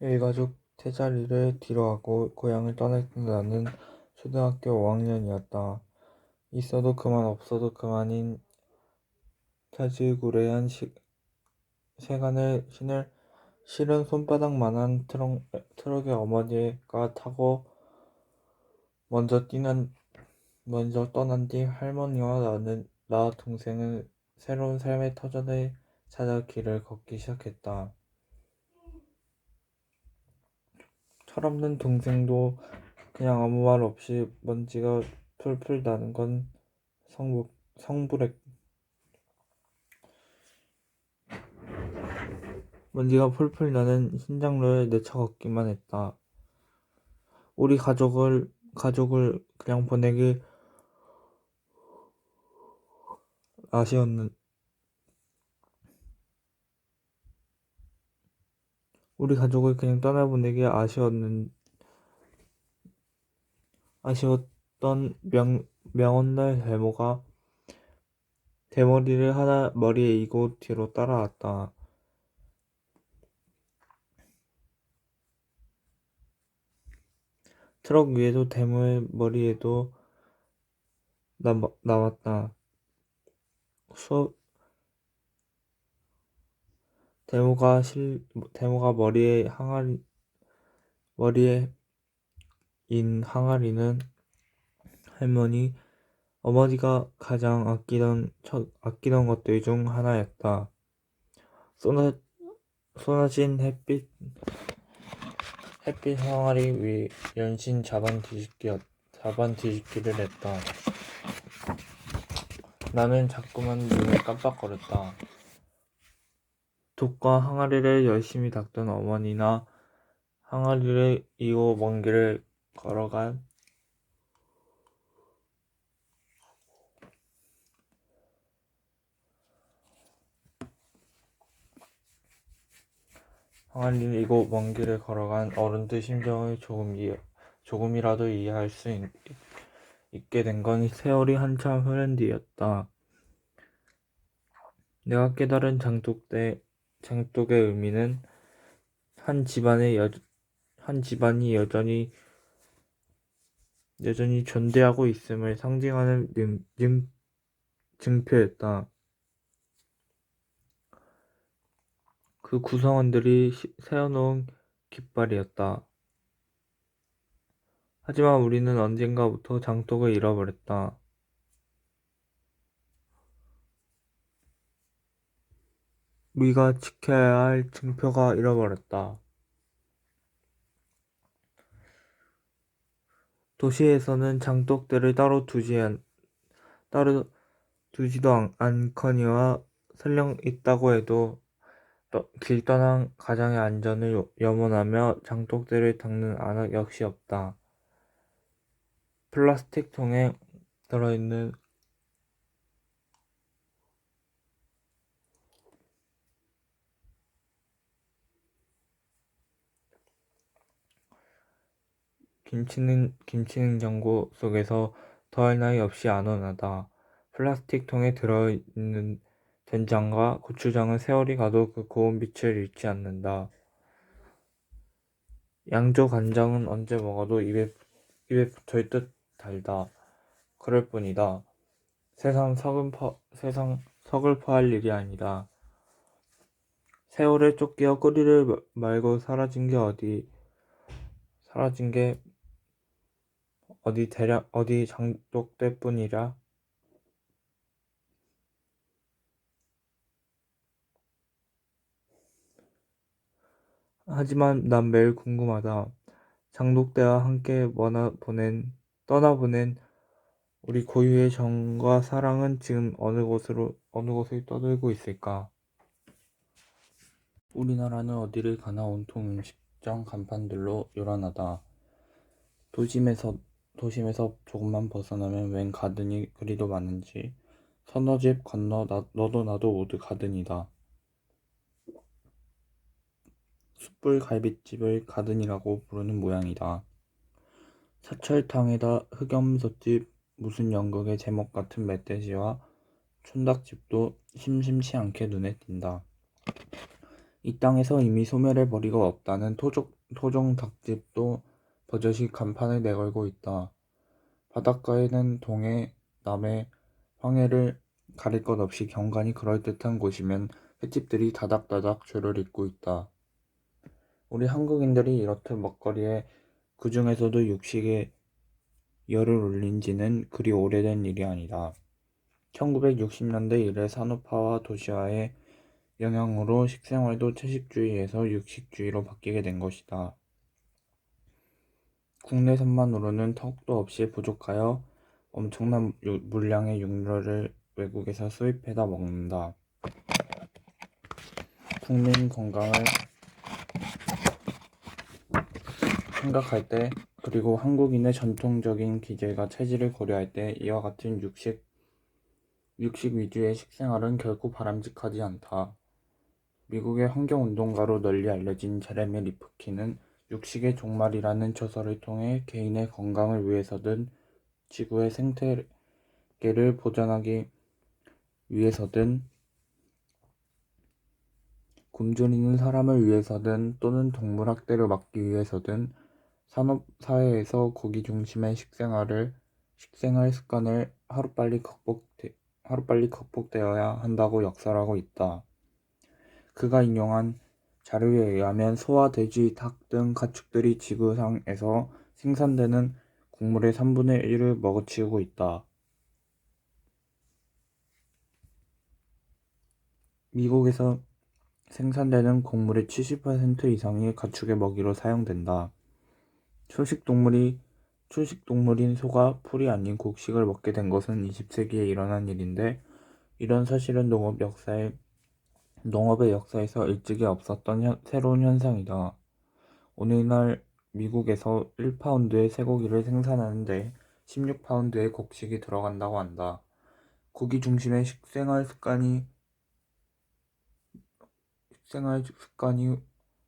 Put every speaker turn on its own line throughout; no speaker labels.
일가족 태자리를 뒤로하고 고향을 떠날 때 나는 초등학교 5학년이었다. 있어도 그만 없어도 그만인 자질구레한 세간을 신을 실은 손바닥만한 트럭에 어머니가 타고 먼저 떠난 뒤 할머니와 나 동생은 새로운 삶의 터전을 찾아 길을 걷기 시작했다. 철없는 동생도 그냥 아무 말 없이 먼지가 풀풀 나는 건 성불했 먼지가 풀풀 나는 흰장로에 내쳐 걷기만 했다. 우리 가족을 그냥 보내기 아쉬웠는 우리 가족을 그냥 떠나보내기 아쉬웠던 명언날 대머리를 하나 머리에 이고 뒤로 따라왔다. 트럭 위에도 대모의 머리에도 나왔다. 대모가 머리에 인 항아리는 어머니가 가장 아끼던 것들 중 하나였다. 쏟아진 햇빛 항아리 위 연신 자반 뒤집기를 했다. 나는 자꾸만 눈을 깜빡거렸다. 돛과 항아리를 열심히 닦던 어머니나 항아리를 이고 먼 길을 걸어간 어른들 심정을 조금이라도 이해할 수 있게 된 건 세월이 한참 흐른 뒤였다. 내가 깨달은 장독의 의미는 한 집안이 여전히 존재하고 있음을 상징하는 증표였다. 그 구성원들이 세워놓은 깃발이었다. 하지만 우리는 언젠가부터 장독을 잃어버렸다. 우리가 지켜야 할 증표가 잃어버렸다. 도시에서는 장독들을 따로 두지도 않거니와 설령 있다고 해도 길 떠난 가장의 안전을 염원하며 장독들을 닦는 안악 역시 없다. 플라스틱 통에 들어있는 김치냉장고 속에서 더할 나위 없이 안 원하다. 플라스틱 통에 들어있는 된장과 고추장은 세월이 가도 그 고운 빛을 잃지 않는다. 양조 간장은 언제 먹어도 입에 붙어있듯 달다. 그럴 뿐이다. 세상 서글퍼할 일이 아니다. 세월에 쫓겨 꼬리를 말고 사라진 게 어디 장독대 뿐이라. 하지만 난 매일 궁금하다. 장독대와 함께 떠나보낸 우리 고유의 정과 사랑은 지금 어느 곳을 떠들고 있을까? 우리나라는 어디를 가나 온통 음식점 간판들로 요란하다. 도심에서 조금만 벗어나면 웬 가든이 그리도 많은지 서너 집 건너 너도 나도 모두 가든이다. 숯불 갈빗집을 가든이라고 부르는 모양이다. 사철탕에다 흑염소집, 무슨 연극의 제목 같은 멧돼지와 촌닭집도 심심치 않게 눈에 띈다. 이 땅에서 이미 소멸해 버리고 없다는 토종 닭집도 버젓이 간판을 내걸고 있다. 바닷가에는 동해, 남해, 황해를 가릴 것 없이 경관이 그럴듯한 곳이면 횟집들이 다닥다닥 줄을 잇고 있다. 우리 한국인들이 이렇듯 먹거리에 그 중에서도 육식에 열을 올린 지는 그리 오래된 일이 아니다. 1960년대 이래 산업화와 도시화의 영향으로 식생활도 채식주의에서 육식주의로 바뀌게 된 것이다. 국내산만으로는 턱도 없이 부족하여 엄청난 물량의 육류를 외국에서 수입해다 먹는다. 국민 건강을 생각할 때, 그리고 한국인의 전통적인 기질과 체질을 고려할 때 이와 같은 육식 위주의 식생활은 결코 바람직하지 않다. 미국의 환경운동가로 널리 알려진 제레미 리프킨은 육식의 종말이라는 저서를 통해 개인의 건강을 위해서든 지구의 생태계를 보존하기 위해서든 굶주리는 사람을 위해서든 또는 동물 학대를 막기 위해서든 산업사회에서 고기 중심의 식생활 습관을 하루빨리 극복되어야 한다고 역설하고 있다. 그가 인용한 자료에 의하면 소와 돼지, 닭 등 가축들이 지구상에서 생산되는 곡물의 3분의 1을 먹어치우고 있다. 미국에서 생산되는 곡물의 70% 이상이 가축의 먹이로 사용된다. 초식동물인 소가 풀이 아닌 곡식을 먹게 된 것은 20세기에 일어난 일인데, 이런 사실은 농업의 역사에서 일찍이 없었던 새로운 현상이다. 오늘날 미국에서 1파운드의 쇠고기를 생산하는데 16파운드의 곡식이 들어간다고 한다. 고기 중심의 식생활 습관이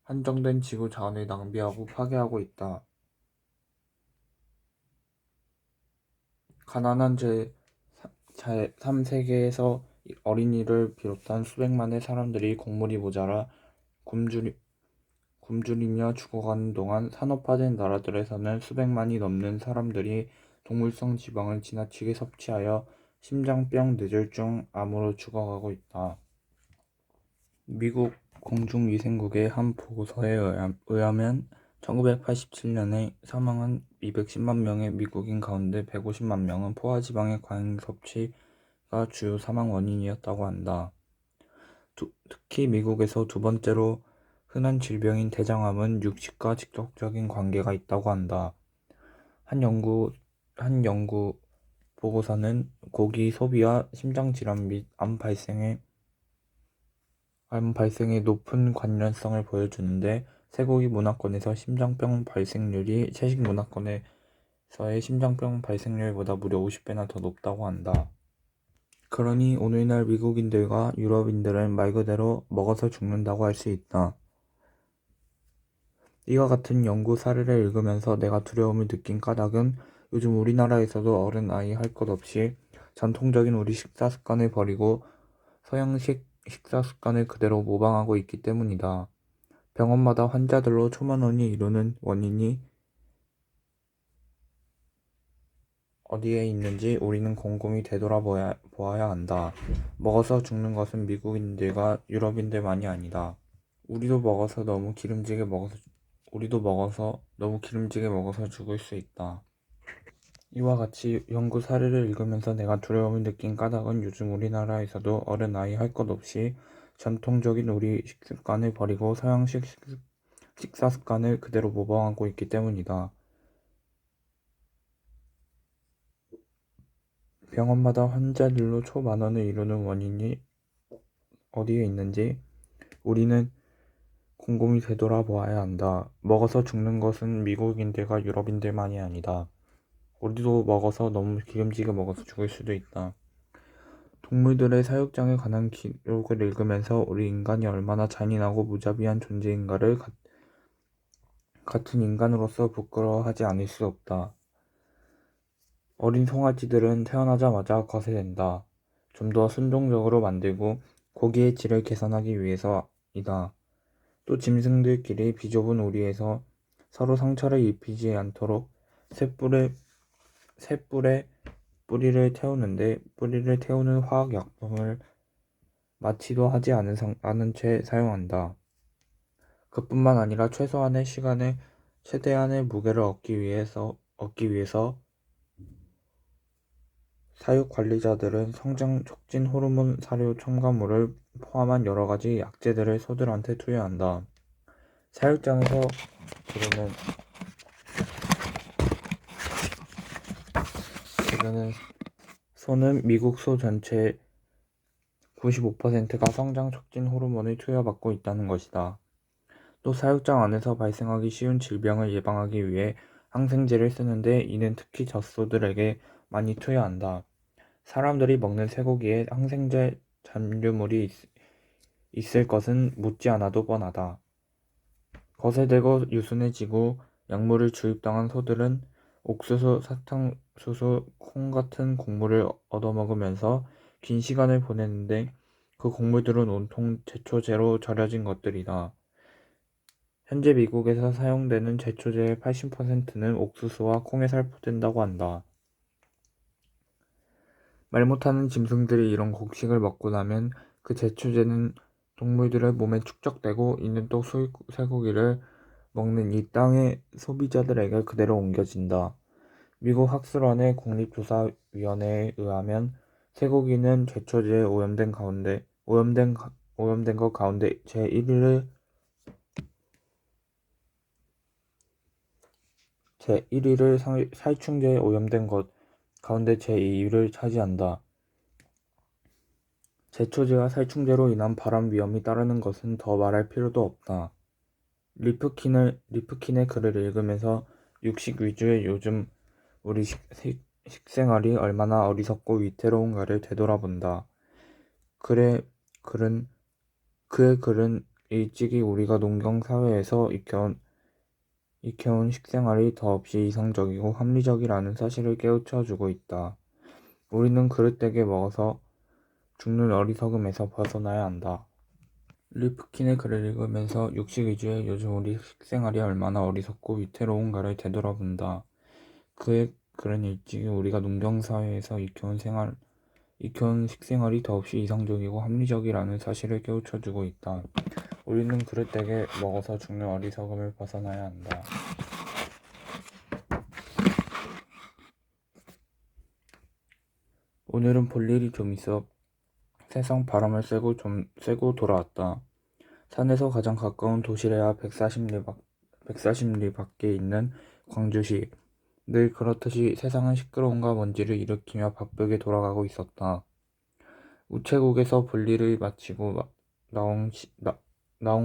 한정된 지구 자원을 낭비하고 파괴하고 있다. 가난한 제3세계에서 어린이를 비롯한 수백만의 사람들이 곡물이 모자라 굶주리며 죽어가는 동안 산업화된 나라들에서는 수백만이 넘는 사람들이 동물성 지방을 지나치게 섭취하여 심장병, 뇌졸중, 암으로 죽어가고 있다. 미국 공중위생국의 한 보고서에 의하면 1987년에 사망한 210만 명의 미국인 가운데 150만 명은 포화지방의 과잉 섭취가 주요 사망 원인이었다고 한다. 특히 미국에서 두 번째로 흔한 질병인 대장암은 육식과 직접적인 관계가 있다고 한다. 한 연구 보고서는 고기 소비와 심장질환 및 암 발생의 높은 관련성을 보여주는데, 쇠고기 문화권에서 심장병 발생률이 채식 문화권에서의 심장병 발생률보다 무려 50배나 더 높다고 한다. 그러니 오늘날 미국인들과 유럽인들은 말 그대로 먹어서 죽는다고 할 수 있다. 이와 같은 연구 사례를 읽으면서 내가 두려움을 느낀 까닭은 요즘 우리나라에서도 어른 아이 할 것 없이 전통적인 우리 식사 습관을 버리고 서양식 식사 습관을 그대로 모방하고 있기 때문이다. 병원마다 환자들로 초만원이 이르는 원인이 어디에 있는지 우리는 곰곰이 되돌아보아야 한다. 먹어서 죽는 것은 미국인들과 유럽인들만이 아니다. 우리도 먹어서 너무 기름지게 먹어서 죽을 수 있다. 이와 같이 연구 사례를 읽으면서 내가 두려움을 느낀 까닭은 요즘 우리나라에서도 어른 아이 할 것 없이 전통적인 우리 식습관을 버리고 서양식 식사 습관을 그대로 모방하고 있기 때문이다. 병원마다 환자들로 초만원을 이루는 원인이 어디에 있는지 우리는 곰곰이 되돌아보아야 한다. 먹어서 죽는 것은 미국인들과 유럽인들만이 아니다. 우리도 먹어서 너무 기름지게 먹어서 죽을 수도 있다. 동물들의 사육장에 관한 기록을 읽으면서 우리 인간이 얼마나 잔인하고 무자비한 존재인가를 같은 인간으로서 부끄러워하지 않을 수 없다. 어린 송아지들은 태어나자마자 거세된다. 좀 더 순종적으로 만들고 고기의 질을 개선하기 위해서이다. 또 짐승들끼리 비좁은 우리에서 서로 상처를 입히지 않도록 쇳불에 뿌리를 태우는데 뿌리를 태우는 화학약품을 마취도 하지 않은 채 사용한다. 그뿐만 아니라 최소한의 시간에 최대한의 무게를 얻기 위해서 사육 관리자들은 성장 촉진 호르몬 사료 첨가물을 포함한 여러 가지 약재들을 소들한테 투여한다. 사육장에서 기르는 소는 미국 소 전체의 95%가 성장 촉진 호르몬을 투여받고 있다는 것이다. 또 사육장 안에서 발생하기 쉬운 질병을 예방하기 위해 항생제를 쓰는데 이는 특히 젖소들에게 많이 투여한다. 사람들이 먹는 쇠고기에 항생제 잔류물이 있을 것은 묻지 않아도 뻔하다. 거세되고 유순해지고 약물을 주입당한 소들은 옥수수, 사탕수수, 콩 같은 곡물을 얻어먹으면서 긴 시간을 보내는데 그 곡물들은 온통 제초제로 절여진 것들이다. 현재 미국에서 사용되는 제초제의 80%는 옥수수와 콩에 살포된다고 한다. 말 못하는 짐승들이 이런 곡식을 먹고 나면 그 제초제는 동물들의 몸에 축적되고 이는 또 쇠고기를 먹는 이 땅의 소비자들에게 그대로 옮겨진다. 미국 학술원의 국립조사위원회에 의하면 쇠고기는 제초제에 오염된 것 가운데 제1위를 살충제에 오염된 것 가운데 제2위를 차지한다. 제초제와 살충제로 인한 발암 위험이 따르는 것은 더 말할 필요도 없다. 리프킨의 글을 읽으면서 육식 위주의 요즘 우리 식생활이 얼마나 어리석고 위태로운가를 되돌아본다. 그의 글은 일찍이 우리가 농경 사회에서 익혀온 식생활이 더없이 이상적이고 합리적이라는 사실을 깨우쳐주고 있다. 우리는 그릇되게 먹어서 죽는 어리석음에서 벗어나야 한다. 리프킨의 글을 읽으면서 육식 위주의 요즘 우리 식생활이 얼마나 어리석고 위태로운가를 되돌아본다. 그의 글은 일찍이 우리가 농경사회에서 익혀온 식생활이 더없이 이상적이고 합리적이라는 사실을 깨우쳐주고 있다. 우리는 그릇되게 먹어서 죽는 어리석음을 벗어나야 한다. 오늘은 볼 일이 좀 있어 세상 바람을 쐬고 돌아왔다. 산에서 가장 가까운 도시래야 140리 밖에 있는 광주시. 늘 그렇듯이 세상은 시끄러움과 먼지를 일으키며 바쁘게 돌아가고 있었다. 우체국에서 볼일을 마치고 나온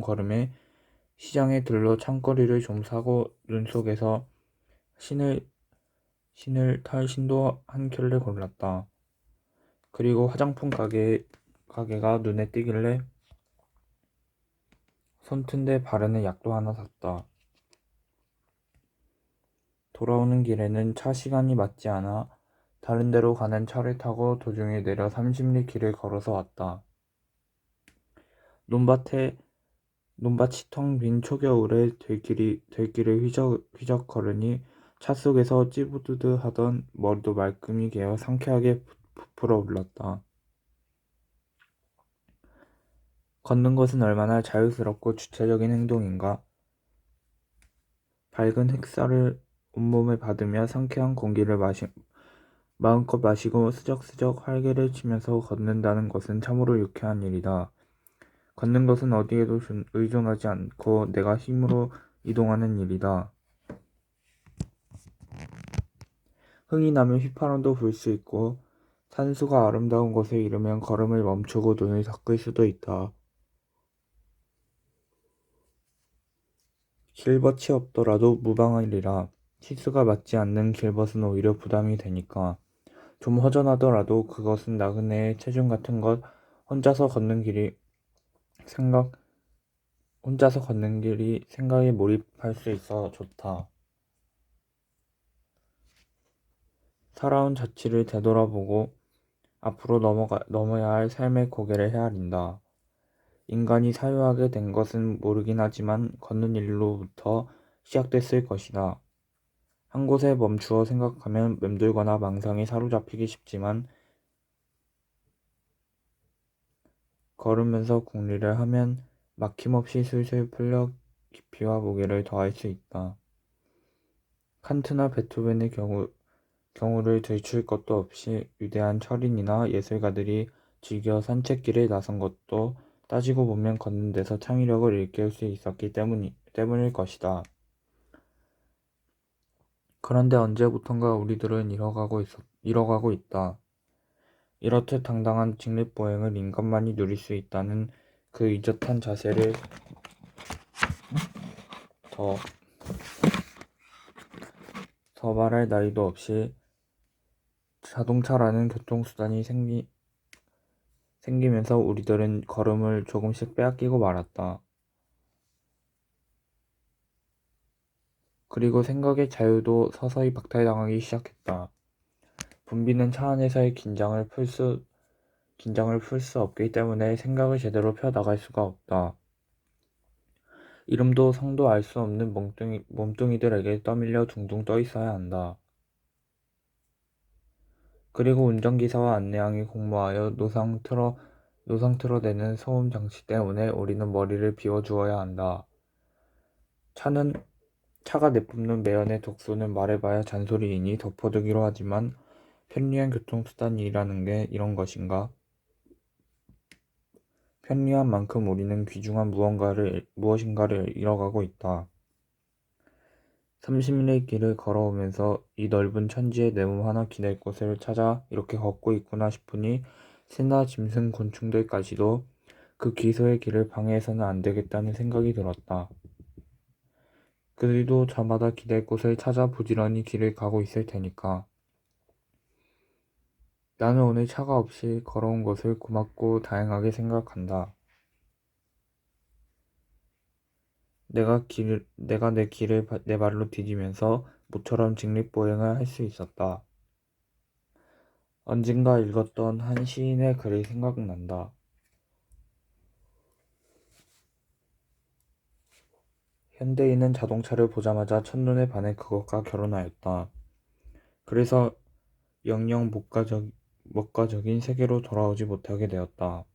걸음에 시장에 들러 창거리를 좀 사고 눈 속에서 신을 탈 신도 한 켤레 골랐다. 그리고 화장품 가게가 눈에 띄길래 손튼 데 바르는 약도 하나 샀다. 돌아오는 길에는 차 시간이 맞지 않아 다른 데로 가는 차를 타고 도중에 내려 30리 길을 걸어서 왔다. 논밭이 텅 빈 초겨울에 들길을 휘적 걸으니 차 속에서 찌부드드 하던 머리도 말끔히 개어 상쾌하게 부풀어 올랐다. 걷는 것은 얼마나 자유스럽고 주체적인 행동인가. 밝은 햇살을 온몸에 받으며 상쾌한 공기를 마음껏 마시고 스적스적 활개를 치면서 걷는다는 것은 참으로 유쾌한 일이다. 걷는 것은 어디에도 의존하지 않고 내가 힘으로 이동하는 일이다. 흥이 나면 휘파람도 불 수 있고 산수가 아름다운 곳에 이르면 걸음을 멈추고 눈을 닦을 수도 있다. 길벗이 없더라도 무방하리라. 치수가 맞지 않는 길벗은 오히려 부담이 되니까. 좀 허전하더라도 그것은 나그네의 체중 같은 것 혼자서 걷는 길이 생각에 몰입할 수 있어 좋다. 살아온 자취를 되돌아보고 앞으로 넘어야 할 삶의 고개를 헤아린다. 인간이 사유하게 된 것은 모르긴 하지만 걷는 일로부터 시작됐을 것이다. 한 곳에 멈추어 생각하면 맴돌거나 망상에 사로잡히기 쉽지만 걸으면서 궁리를 하면 막힘없이 술술 풀려 깊이와 무게를 더할 수 있다. 칸트나 베토벤의 경우를 들출 것도 없이 위대한 철인이나 예술가들이 즐겨 산책길에 나선 것도 따지고 보면 걷는 데서 창의력을 일깨울 수 있었기 때문일 것이다. 그런데 언제부턴가 우리들은 잃어가고 있다. 이렇듯 당당한 직립보행을 인간만이 누릴 수 있다는 그 의젓한 자세를 더 말할 나위도 없이 자동차라는 교통수단이 생기면서 우리들은 걸음을 조금씩 빼앗기고 말았다. 그리고 생각의 자유도 서서히 박탈당하기 시작했다. 분비는 차 안에서의 긴장을 풀 수 없기 때문에 생각을 제대로 펴 나갈 수가 없다. 이름도 성도 알 수 없는 몸뚱이들에게 떠밀려 둥둥 떠 있어야 한다. 그리고 운전기사와 안내양이 공모하여 노상 틀어대는 소음 장치 때문에 우리는 머리를 비워 주어야 한다. 차가 내뿜는 매연의 독소는 말해봐야 잔소리이니 덮어두기로 하지만 편리한 교통수단이라는 게 이런 것인가? 편리한 만큼 우리는 귀중한 무엇인가를 잃어가고 있다. 30일의 길을 걸어오면서 이 넓은 천지에 내 몸 하나 기댈 곳을 찾아 이렇게 걷고 있구나 싶으니 새나 짐승 곤충들까지도 그 기소의 길을 방해해서는 안 되겠다는 생각이 들었다. 그들도 저마다 기댈 곳을 찾아 부지런히 길을 가고 있을 테니까. 나는 오늘 차가 없이 걸어온 것을 고맙고 다행하게 생각한다. 내가 내 길을 내 발로 디디면서 모처럼 직립보행을 할 수 있었다. 언젠가 읽었던 한 시인의 글이 생각난다. 현대인은 자동차를 보자마자 첫눈에 반해 그것과 결혼하였다. 그래서 영영 목가적인 세계로 돌아오지 못하게 되었다.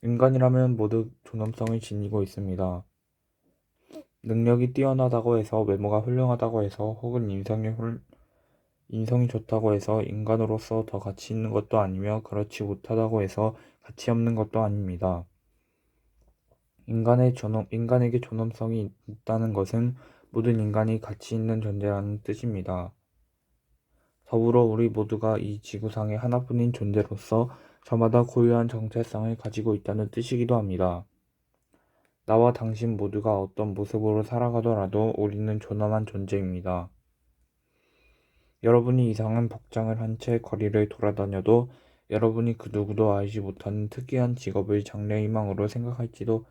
인간이라면 모두 존엄성을 지니고 있습니다. 능력이 뛰어나다고 해서 외모가 훌륭하다고 해서 혹은 인성이 좋다고 해서 인간으로서 더 가치 있는 것도 아니며 그렇지 못하다고 해서 가치 없는 것도 아닙니다. 인간에게 존엄성이 있다는 것은 모든 인간이 가치 있는 존재라는 뜻입니다. 더불어 우리 모두가 이 지구상의 하나뿐인 존재로서 저마다 고유한 정체성을 가지고 있다는 뜻이기도 합니다. 나와 당신 모두가 어떤 모습으로 살아가더라도 우리는 존엄한 존재입니다. 여러분이 이상한 복장을 한 채 거리를 돌아다녀도 여러분이 그 누구도 알지 못하는 특이한 직업을 장래희망으로 생각할지도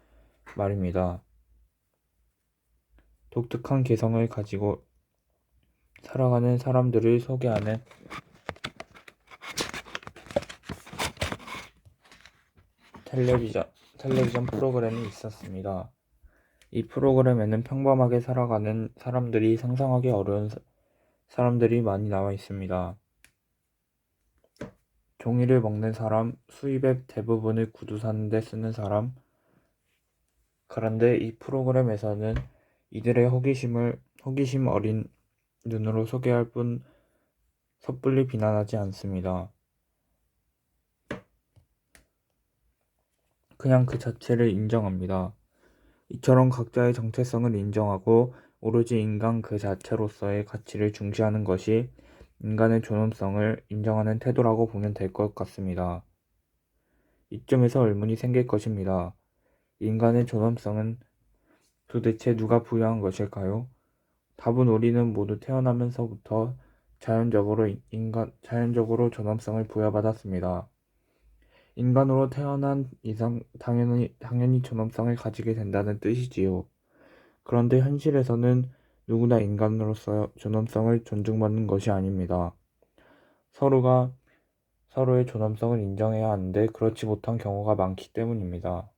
말입니다. 독특한 개성을 가지고 살아가는 사람들을 소개하는 텔레비전 프로그램이 있었습니다. 이 프로그램에는 평범하게 살아가는 사람들이 상상하기 어려운 사람들이 많이 나와 있습니다. 종이를 먹는 사람, 수입의 대부분을 구두 사는 데 쓰는 사람. 그런데 이 프로그램에서는 이들의 호기심 어린 눈으로 소개할 뿐 섣불리 비난하지 않습니다. 그냥 그 자체를 인정합니다. 이처럼 각자의 정체성을 인정하고 오로지 인간 그 자체로서의 가치를 중시하는 것이 인간의 존엄성을 인정하는 태도라고 보면 될 것 같습니다. 이점에서 의문이 생길 것입니다. 인간의 존엄성은 도대체 누가 부여한 것일까요? 답은 우리는 모두 태어나면서부터 자연적으로 존엄성을 부여받았습니다. 인간으로 태어난 이상 당연히 존엄성을 가지게 된다는 뜻이지요. 그런데 현실에서는 누구나 인간으로서 존엄성을 존중받는 것이 아닙니다. 서로가 서로의 존엄성을 인정해야 하는데 그렇지 못한 경우가 많기 때문입니다.